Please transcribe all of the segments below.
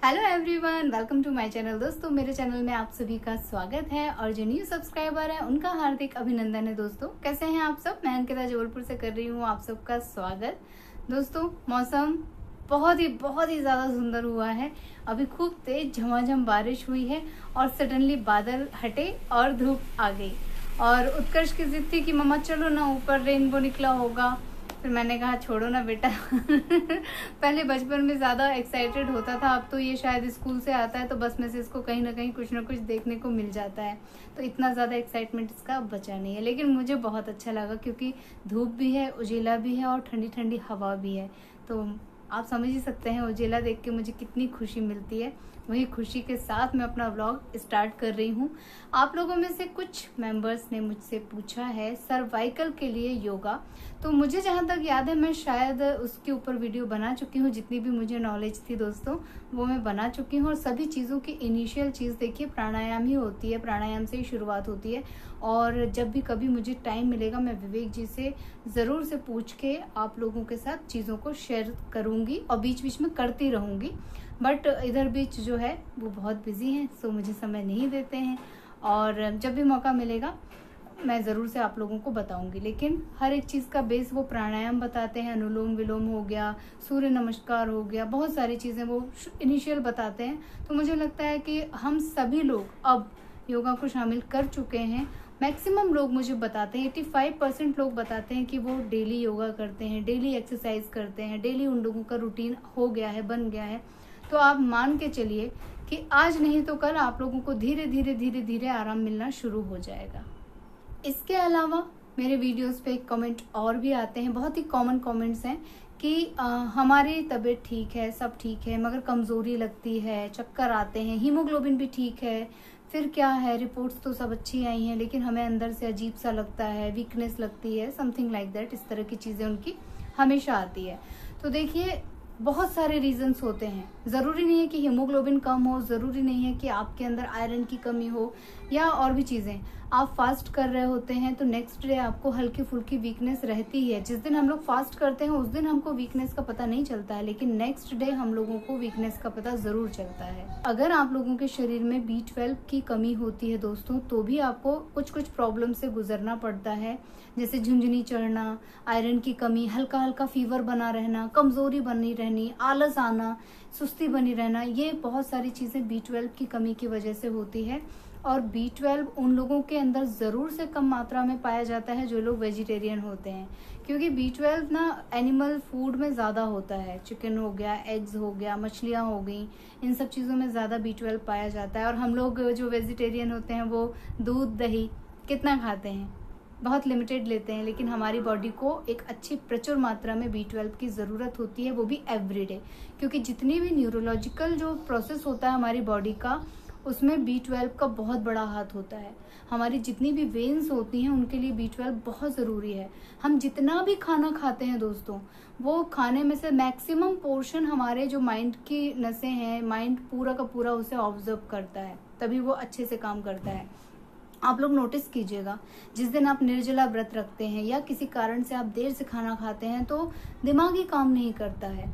Hello everyone, welcome to my channel. दोस्तों, मेरे channel में आप सभी का स्वागत है और जो न्यू सब्सक्राइबर है उनका हार्दिक अभिनंदन है। दोस्तों, कैसे हैं आप सब? मैं अंकिता जबलपुर से कर रही हूँ आप सबका स्वागत। दोस्तों, मौसम बहुत ही ज़्यादा सुंदर हुआ है। अभी खूब तेज झमाझम बारिश हुई है और सडनली बादल हटे और धूप आ गई। और उत्कर्ष की जिद थी कि मम्मा चलो ना, ऊपर रेनबो निकला होगा। फिर मैंने कहा छोड़ो ना बेटा। पहले बचपन में ज़्यादा एक्साइटेड होता था, अब तो ये शायद स्कूल से आता है तो बस में से इसको कहीं ना कहीं कुछ ना कुछ देखने को मिल जाता है, तो इतना ज़्यादा एक्साइटमेंट इसका अब बचा नहीं है। लेकिन मुझे बहुत अच्छा लगा क्योंकि धूप भी है, उजेला भी है और ठंडी ठंडी हवा भी है। तो आप समझ ही सकते हैं उजेला देख के मुझे कितनी खुशी मिलती है। वही खुशी के साथ मैं अपना व्लॉग स्टार्ट कर रही हूँ। आप लोगों में से कुछ मेंबर्स ने मुझसे पूछा है सर्वाइकल के लिए योगा, तो मुझे जहाँ तक याद है मैं शायद उसके ऊपर वीडियो बना चुकी हूँ। जितनी भी मुझे नॉलेज थी दोस्तों वो मैं बना चुकी हूँ। और सभी चीज़ों की इनिशियल चीज़ देखिए प्राणायाम ही होती है, प्राणायाम से ही शुरुआत होती है। और जब भी कभी मुझे टाइम मिलेगा मैं विवेक जी से ज़रूर से पूछ के आप लोगों के साथ चीज़ों को शेयर करूँगी और बीच बीच में करती रहूँगी। बट इधर बीच जो है वो बहुत बिजी हैं, सो मुझे समय नहीं देते हैं। और जब भी मौका मिलेगा मैं ज़रूर से आप लोगों को बताऊंगी। लेकिन हर एक चीज़ का बेस वो प्राणायाम बताते हैं, अनुलोम विलोम हो गया, सूर्य नमस्कार हो गया, बहुत सारी चीज़ें वो इनिशियल बताते हैं। तो मुझे लगता है कि हम सभी लोग अब योगा को शामिल कर चुके हैं। मैक्सिमम लोग मुझे बताते हैं, 85% लोग बताते हैं कि वो डेली योगा करते हैं, डेली एक्सरसाइज करते हैं, डेली उन लोगों का रूटीन हो गया है, बन गया है। तो आप मान के चलिए कि आज नहीं तो कल आप लोगों को धीरे धीरे आराम मिलना शुरू हो जाएगा। इसके अलावा मेरे वीडियोस पे कमेंट और भी आते हैं, बहुत ही कॉमन कमेंट्स हैं कि हमारी तबीयत ठीक है, सब ठीक है, मगर कमज़ोरी लगती है, चक्कर आते हैं, हीमोग्लोबिन भी ठीक है, फिर क्या है, रिपोर्ट्स तो सब अच्छी आई हैं लेकिन हमें अंदर से अजीब सा लगता है, वीकनेस लगती है, समथिंग लाइक दैट। इस तरह की चीज़ें उनकी हमेशा आती है। तो देखिए बहुत सारे रीजंस होते हैं। ज़रूरी नहीं है कि हीमोग्लोबिन कम हो, ज़रूरी नहीं है कि आपके अंदर आयरन की कमी हो या और भी चीज़ें। आप फास्ट कर रहे होते हैं तो नेक्स्ट डे आपको हल्की फुल्की वीकनेस रहती है। जिस दिन हम लोग फास्ट करते हैं उस दिन हमको वीकनेस का पता नहीं चलता है, लेकिन नेक्स्ट डे हम लोगों को वीकनेस का पता ज़रूर चलता है। अगर आप लोगों के शरीर में B12 की कमी होती है दोस्तों, तो भी आपको कुछ कुछ प्रॉब्लम से गुजरना पड़ता है, जैसे झुंझुनी चढ़ना, आयरन की कमी, हल्का हल्का फीवर बना रहना, कमज़ोरी बनी रहनी, आलस आना, सुस्ती बनी रहना, ये बहुत सारी चीज़ें B12 की कमी की वजह से होती है। और B12 उन लोगों के अंदर ज़रूर से कम मात्रा में पाया जाता है जो लोग वेजिटेरियन होते हैं, क्योंकि B12 ना एनिमल फूड में ज़्यादा होता है। चिकन हो गया, एग्स हो गया, मछलियाँ हो गई, इन सब चीज़ों में ज़्यादा B12 पाया जाता है। और हम लोग जो वेजिटेरियन होते हैं वो दूध दही कितना खाते हैं, बहुत लिमिटेड लेते हैं, लेकिन हमारी बॉडी को एक अच्छी प्रचुर मात्रा में B12 की ज़रूरत होती है, वो भी एवरीडे। क्योंकि जितनी भी न्यूरोलॉजिकल जो प्रोसेस होता है हमारी बॉडी का, उसमें B12 का बहुत बड़ा हाथ होता है। हमारी जितनी भी वेन्स होती हैं उनके लिए B12 बहुत ज़रूरी है। हम जितना भी खाना खाते हैं दोस्तों, वो खाने में से मैक्सिमम पोर्शन हमारे जो माइंड की नसें हैं, माइंड पूरा का पूरा उसे ऑब्जर्व करता है, तभी वो अच्छे से काम करता है। आप लोग नोटिस कीजिएगा, जिस दिन आप निर्जला व्रत रखते हैं या किसी कारण से आप देर से खाना खाते हैं तो दिमाग ही काम नहीं करता है,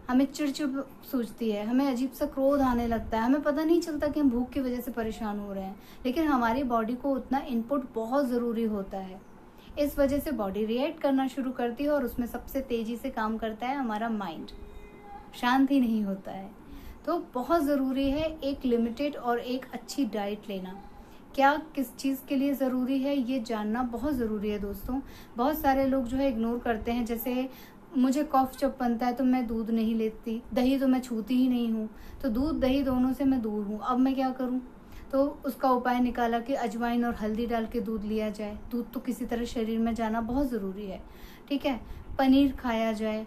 हमें चिड़चिड़ सूझती है, हमें अजीब सा क्रोध आने लगता है, हमें पता नहीं चलता कि हम भूख की वजह से परेशान हो रहे हैं, लेकिन हमारी बॉडी को उतना इनपुट बहुत ज़रूरी होता है। इस वजह से बॉडी रिएक्ट करना शुरू करती है और उसमें सबसे तेज़ी से काम करता है हमारा माइंड, शांत ही नहीं होता है। तो बहुत ज़रूरी है एक लिमिटेड और एक अच्छी डाइट लेना। क्या किस चीज़ के लिए ज़रूरी है ये जानना बहुत ज़रूरी है दोस्तों। बहुत सारे लोग जो है इग्नोर करते हैं, जैसे मुझे कफ जब बनता है तो मैं दूध नहीं लेती, दही तो मैं छूती ही नहीं हूँ, तो दूध दही दोनों से मैं दूर हूँ, अब मैं क्या करूँ? तो उसका उपाय निकाला कि अजवाइन और हल्दी डाल के दूध लिया जाए। दूध तो किसी तरह शरीर में जाना बहुत ज़रूरी है, ठीक है। पनीर खाया जाए,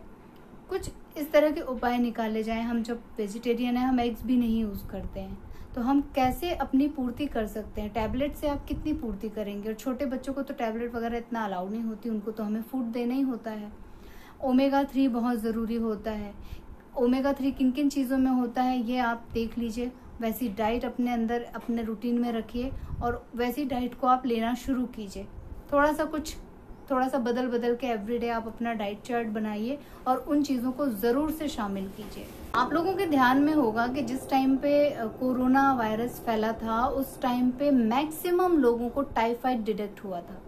कुछ इस तरह के उपाय निकाले जाएं। हम जब वेजिटेरियन हैं, हम एग्स भी नहीं यूज़ करते हैं, तो हम कैसे अपनी पूर्ति कर सकते हैं? टैबलेट से आप कितनी पूर्ति करेंगे? और छोटे बच्चों को तो टैबलेट वगैरह इतना अलाउड नहीं होती, उनको तो हमें फूड देना ही होता है। ओमेगा 3 बहुत ज़रूरी होता है। ओमेगा 3 किन किन चीज़ों में होता है ये आप देख लीजिए, वैसी डाइट अपने अंदर अपने रूटीन में रखिए और वैसी डाइट को आप लेना शुरू कीजिए। थोड़ा सा बदल बदल के एवरीडे आप अपना डाइट चार्ट बनाइए और उन चीज़ों को ज़रूर से शामिल कीजिए। आप लोगों के ध्यान में होगा कि जिस टाइम पे कोरोना वायरस फैला था उस टाइम पे मैक्सिमम लोगों को टाइफाइड डिटेक्ट हुआ था।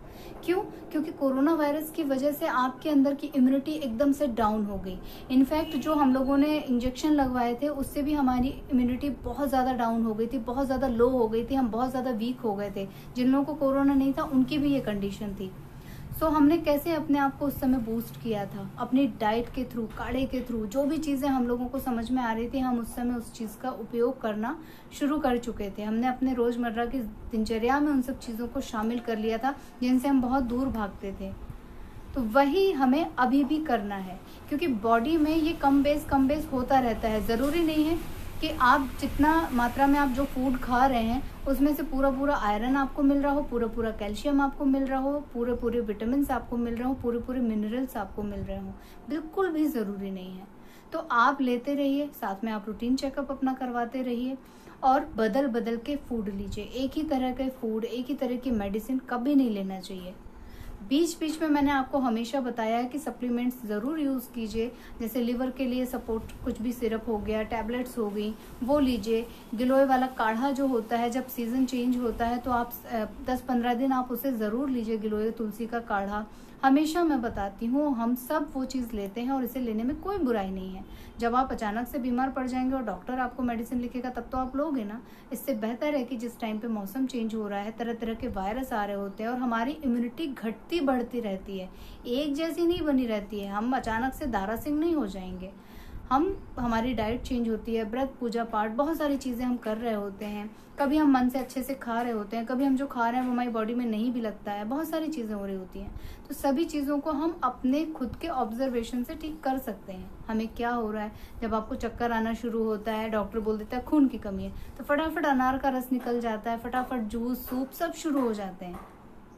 क्यों? क्योंकि कोरोना वायरस की वजह से आपके अंदर की इम्यूनिटी एकदम से डाउन हो गई। इनफैक्ट जो हम लोगों ने इंजेक्शन लगवाए थे उससे भी हमारी इम्यूनिटी बहुत ज़्यादा डाउन हो गई थी, बहुत ज़्यादा लो हो गई थी, हम बहुत ज़्यादा वीक हो गए थे। जिन लोगों को कोरोना नहीं था उनकी भी ये कंडीशन थी। सो हमने कैसे अपने आप को उस समय बूस्ट किया था? अपनी डाइट के थ्रू, काढ़े के थ्रू, जो भी चीज़ें हम लोगों को समझ में आ रही थी हम उस समय उस चीज़ का उपयोग करना शुरू कर चुके थे। हमने अपने रोज़मर्रा की दिनचर्या में उन सब चीज़ों को शामिल कर लिया था जिनसे हम बहुत दूर भागते थे। तो वही हमें अभी भी करना है, क्योंकि बॉडी में ये कम बेस होता रहता है। ज़रूरी नहीं है कि आप जितना मात्रा में आप जो फूड खा रहे हैं उसमें से पूरा आयरन आपको मिल रहा हो, पूरा कैल्शियम आपको मिल रहा हो, पूरे विटामिन आपको मिल रहे हो, पूरे मिनरल्स आपको मिल रहे हो। बिल्कुल भी ज़रूरी नहीं है। तो आप लेते रहिए, साथ में आप रूटीन चेकअप अपना करवाते रहिए और बदल बदल के फूड लीजिए। एक ही तरह के फूड, एक ही तरह की मेडिसिन कभी नहीं लेना चाहिए। बीच बीच में मैंने आपको हमेशा बताया है कि सप्लीमेंट्स ज़रूर यूज़ कीजिए। जैसे लिवर के लिए सपोर्ट कुछ भी सिरप हो गया, टैबलेट्स हो गई, वो लीजिए। गिलोय वाला काढ़ा जो होता है, जब सीज़न चेंज होता है तो आप 10-15 दिन आप उसे ज़रूर लीजिए। गिलोय तुलसी का काढ़ा हमेशा मैं बताती हूँ, हम सब वो चीज़ लेते हैं और इसे लेने में कोई बुराई नहीं है। जब आप अचानक से बीमार पड़ जाएंगे और डॉक्टर आपको मेडिसिन लिखेगा तब तो आप लोगे ना। इससे बेहतर है कि जिस टाइम पे मौसम चेंज हो रहा है, तरह तरह के वायरस आ रहे होते हैं और हमारी इम्यूनिटी घटती बढ़ती रहती है, एक जैसी नहीं बनी रहती है। हम अचानक से दारा सिंह नहीं हो जाएंगे। हमारी डाइट चेंज होती है, व्रत, पूजा पाठ, बहुत सारी चीज़ें हम कर रहे होते हैं। कभी हम मन से अच्छे से खा रहे होते हैं, कभी हम जो खा रहे हैं वो हमारी बॉडी में नहीं भी लगता है। बहुत सारी चीज़ें हो रही होती हैं। तो सभी चीज़ों को हम अपने खुद के ऑब्जर्वेशन से ठीक कर सकते हैं। हमें क्या हो रहा है? जब आपको चक्कर आना शुरू होता है, डॉक्टर बोल देता है खून की कमी है, तो फटाफट अनार का रस निकल जाता है, फटाफट जूस, सूप सब शुरू हो जाते हैं।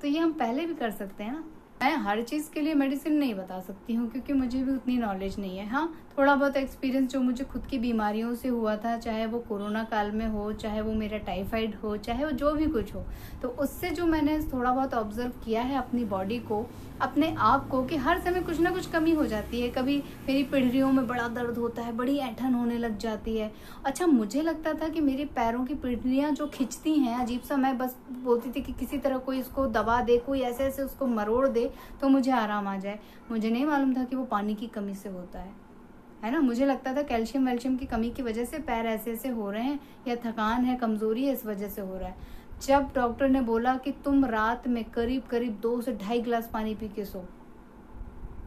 तो ये हम पहले भी कर सकते हैं ना। मैं हर चीज़ के लिए मेडिसिन नहीं बता सकती हूँ क्योंकि मुझे भी उतनी नॉलेज नहीं है। हाँ, थोड़ा बहुत एक्सपीरियंस जो मुझे खुद की बीमारियों से हुआ था, चाहे वो कोरोना काल में हो, चाहे वो मेरा टाइफाइड हो, चाहे वो जो भी कुछ हो, तो उससे जो मैंने थोड़ा बहुत ऑब्जर्व किया है अपनी बॉडी को, अपने आप को, कि हर समय कुछ ना कुछ कमी हो जाती है। कभी मेरी पिड़ियों में बड़ा दर्द होता है, बड़ी ऐंठन होने लग जाती है। अच्छा, मुझे लगता था कि मेरी पैरों की पिड़ियाँ जो खिंचती हैं अजीब सा, मैं बस बोलती थी कि किसी तरह कोई इसको दबा दे, कोई ऐसे ऐसे उसको मरोड़ दे तो मुझे आराम आ जाए। मुझे नहीं मालूम था कि वो पानी की कमी से होता है ना। मुझे लगता था कैल्शियम वैल्शियम की कमी की वजह से पैर ऐसे ऐसे हो रहे हैं, या थकान है, कमजोरी है, इस वजह से हो रहा है। जब डॉक्टर ने बोला कि तुम रात में करीब 2 से 2.5 गिलास पानी पी के सो,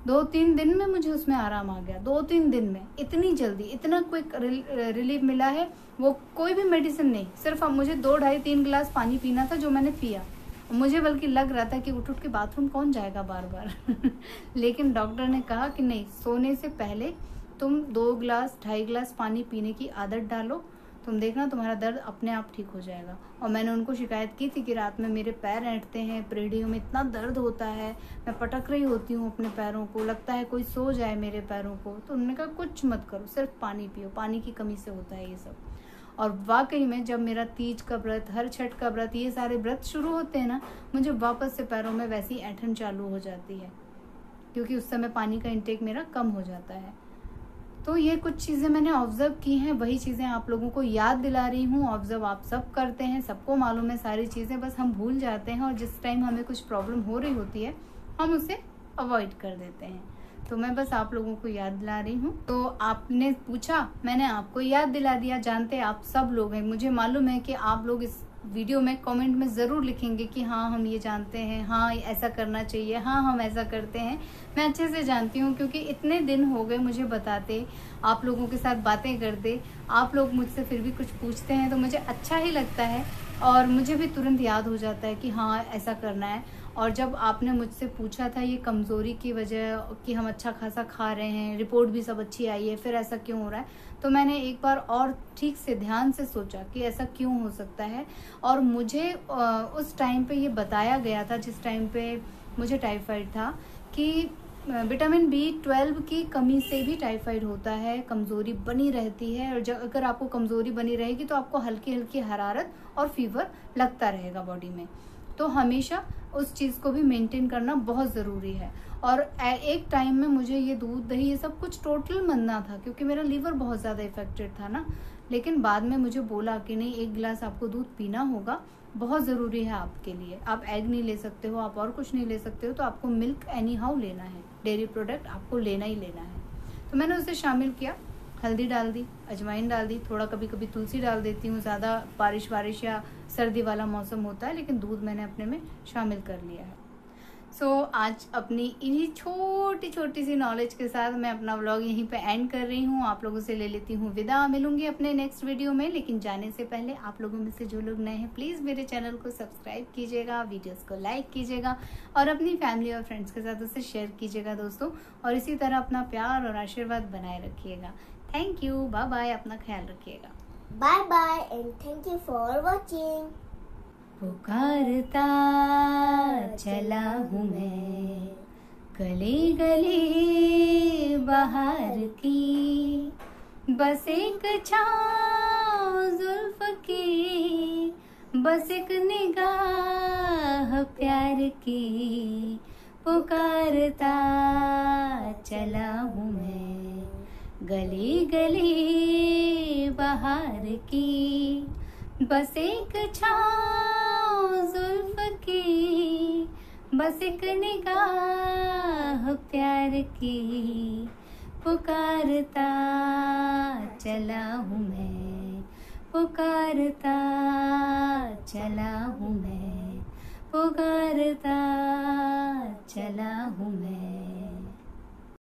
2-3 दिन में मुझे उसमें आराम आ गया। 2-3 दिन में इतनी जल्दी, इतना क्विक रिलीफ मिला है। वो कोई भी मेडिसिन नहीं, सिर्फ अब मुझे 2-2.5-3 गिलास पानी पीना था जो मैंने पिया। मुझे बल्कि लग रहा था कि उठ के बाथरूम कौन जाएगा बार बार लेकिन डॉक्टर ने कहा कि नहीं, सोने से पहले तुम 2-2.5 गिलास पानी पीने की आदत डालो, तुम देखना तुम्हारा दर्द अपने आप ठीक हो जाएगा। और मैंने उनको शिकायत की थी कि रात में मेरे पैर ऐंठते हैं, पेड़ियों में इतना दर्द होता है, मैं पटक रही होती हूँ अपने पैरों को, लगता है कोई सो जाए मेरे पैरों को। तो उन्होंने कहा कुछ मत करो, सिर्फ पानी पियो, पानी की कमी से होता है ये सब। और वाकई में जब मेरा तीज का व्रत, हर छठ का व्रत, ये सारे व्रत शुरू होते हैं ना, मुझे वापस से पैरों में वैसी ऐंठन चालू हो जाती है, क्योंकि उस समय पानी का इंटेक मेरा कम हो जाता है। तो ये कुछ चीज़ें मैंने ऑब्जर्व की हैं, वही चीज़ें आप लोगों को याद दिला रही हूँ। ऑब्जर्व आप सब करते हैं, सबको मालूम है सारी चीज़ें, बस हम भूल जाते हैं और जिस टाइम हमें कुछ प्रॉब्लम हो रही होती है हम उसे अवॉइड कर देते हैं। तो मैं बस आप लोगों को याद दिला रही हूँ। तो आपने पूछा, मैंने आपको याद दिला दिया। जानते आप सब लोग हैं, मुझे मालूम है कि आप लोग इस वीडियो में कमेंट में ज़रूर लिखेंगे कि हाँ हम ये जानते हैं, हाँ ऐसा करना चाहिए, हाँ हम ऐसा करते हैं। मैं अच्छे से जानती हूँ क्योंकि इतने दिन हो गए मुझे बताते, आप लोगों के साथ बातें करते, आप लोग मुझसे फिर भी कुछ पूछते हैं तो मुझे अच्छा ही लगता है और मुझे भी तुरंत याद हो जाता है कि हाँ ऐसा करना है। और जब आपने मुझसे पूछा था ये कमज़ोरी की वजह कि हम अच्छा खासा खा रहे हैं, रिपोर्ट भी सब अच्छी आई है, फिर ऐसा क्यों हो रहा है, तो मैंने एक बार और ठीक से ध्यान से सोचा कि ऐसा क्यों हो सकता है। और मुझे उस टाइम पे ये बताया गया था, जिस टाइम पे मुझे टाइफाइड था, कि विटामिन B12 की कमी से भी टाइफाइड होता है, कमज़ोरी बनी रहती है। और जब अगर आपको कमज़ोरी बनी रहेगी तो आपको हल्की हल्की हरारत और फीवर लगता रहेगा बॉडी में। तो हमेशा उस चीज़ को भी मेंटेन करना बहुत ज़रूरी है। और एक टाइम में मुझे ये दूध दही ये सब कुछ टोटल मना था, क्योंकि मेरा लीवर बहुत ज़्यादा इफेक्टेड था ना। लेकिन बाद में मुझे बोला कि नहीं, 1 गिलास आपको दूध पीना होगा, बहुत ज़रूरी है आपके लिए। आप एग नहीं ले सकते हो, आप और कुछ नहीं ले सकते हो, तो आपको मिल्क एनी हाउ लेना है, डेयरी प्रोडक्ट आपको लेना ही लेना है। तो मैंने उसे शामिल किया, हल्दी डाल दी, अजवाइन डाल दी, थोड़ा कभी कभी तुलसी डाल देती हूँ, ज़्यादा बारिश या सर्दी वाला मौसम होता है, लेकिन दूध मैंने अपने में शामिल कर लिया है। आज अपनी इन्हीं छोटी छोटी सी नॉलेज के साथ मैं अपना व्लॉग यहीं पे एंड कर रही हूँ। आप लोगों से ले लेती हूँ विदा, मिलूंगी अपने नेक्स्ट वीडियो में। लेकिन जाने से पहले आप लोगों में से जो लोग नए हैं, प्लीज़ मेरे चैनल को सब्सक्राइब कीजिएगा, वीडियोस को लाइक कीजिएगा और अपनी फैमिली और फ्रेंड्स के साथ उसे शेयर कीजिएगा दोस्तों। और इसी तरह अपना प्यार और आशीर्वाद बनाए रखिएगा। थैंक यू, बाय बाय, अपना ख्याल रखिएगा। Bye bye and thank you for watching. पुकारता चला हूँ मैं गली गली बाहर की, बस एक छाँव जुल्फ की, बस एक निगाह प्यार की। पुकारता चला हूँ मैं गली गली बाहर की, बस एक छाँव जुल्फ की, बस एक निगाह प्यार की। पुकारता चला हूँ मैं, पुकारता चला हूँ मैं, पुकारता चला हूँ मैं।